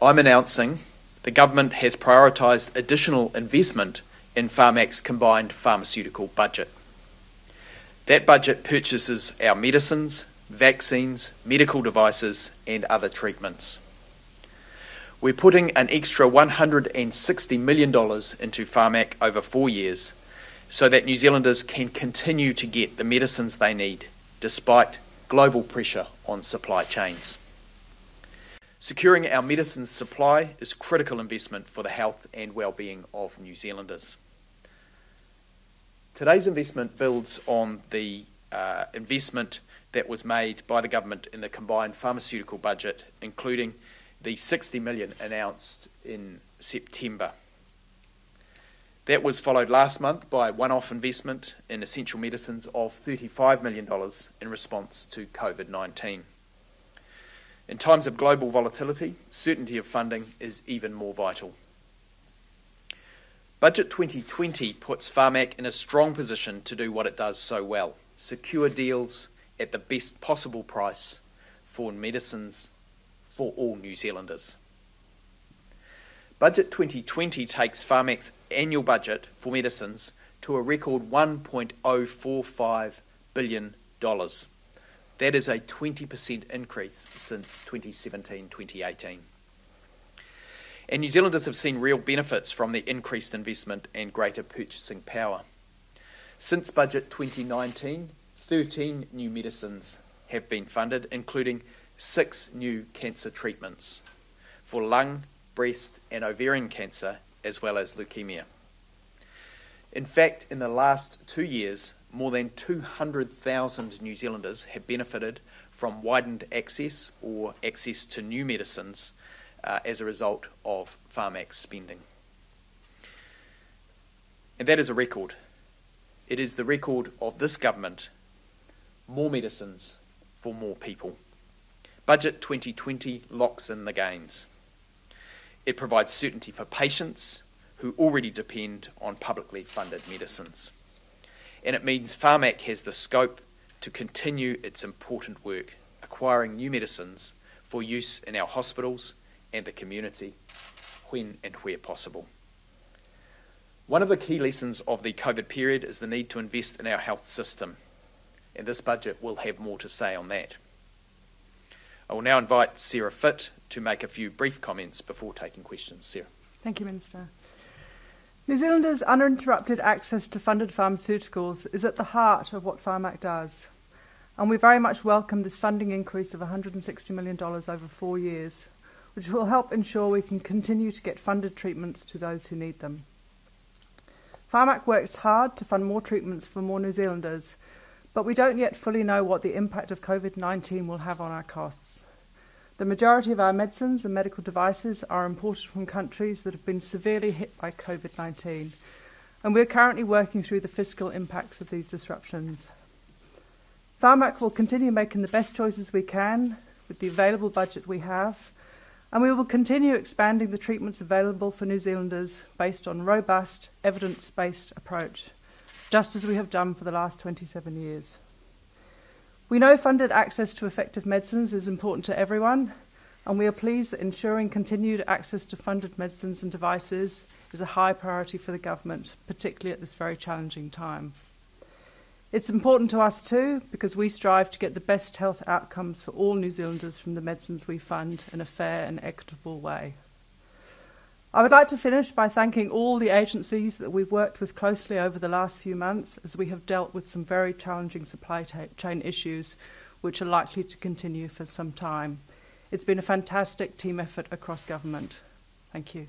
I'm announcing the government has prioritised additional investment in Pharmac's combined pharmaceutical budget. That budget purchases our medicines, vaccines, medical devices and other treatments. We're putting an extra $160 million into Pharmac over 4 years so that New Zealanders can continue to get the medicines they need despite global pressure on supply chains. Securing our medicines supply is critical investment for the health and well-being of New Zealanders. Today's investment builds on the investment that was made by the government in the combined pharmaceutical budget, including the $60 million announced in September. That was followed last month by a one-off investment in essential medicines of $35 million in response to COVID-19. In times of global volatility, certainty of funding is even more vital. Budget 2020 puts Pharmac in a strong position to do what it does so well: secure deals at the best possible price for medicines for all New Zealanders. Budget 2020 takes Pharmac's annual budget for medicines to a record $1.045 billion. That is a 20% increase since 2017-2018. And New Zealanders have seen real benefits from the increased investment and greater purchasing power. Since Budget 2019, 13 new medicines have been funded, including 6 new cancer treatments for lung, breast and ovarian cancer, as well as leukemia. In fact, in the last 2 years, more than 200,000 New Zealanders have benefited from widened access or access to new medicines as a result of Pharmac's spending. And that is a record. It is the record of this government: more medicines for more people. Budget 2020 locks in the gains. It provides certainty for patients who already depend on publicly funded medicines. And it means Pharmac has the scope to continue its important work, acquiring new medicines for use in our hospitals and the community when and where possible. One of the key lessons of the COVID period is the need to invest in our health system, and this budget will have more to say on that. I will now invite Sarah Fitt to make a few brief comments before taking questions. Sarah. Thank you, Minister. New Zealanders' uninterrupted access to funded pharmaceuticals is at the heart of what Pharmac does, and we very much welcome this funding increase of $160 million over 4 years, which will help ensure we can continue to get funded treatments to those who need them. Pharmac works hard to fund more treatments for more New Zealanders, but we don't yet fully know what the impact of COVID-19 will have on our costs. The majority of our medicines and medical devices are imported from countries that have been severely hit by COVID-19, and we're currently working through the fiscal impacts of these disruptions. Pharmac will continue making the best choices we can with the available budget we have, and we will continue expanding the treatments available for New Zealanders based on robust, evidence-based approach, just as we have done for the last 27 years. We know funded access to effective medicines is important to everyone, and we are pleased that ensuring continued access to funded medicines and devices is a high priority for the government, particularly at this very challenging time. It's important to us too, because we strive to get the best health outcomes for all New Zealanders from the medicines we fund in a fair and equitable way. I would like to finish by thanking all the agencies that we've worked with closely over the last few months, as we have dealt with some very challenging supply chain issues which are likely to continue for some time. It's been a fantastic team effort across government. Thank you.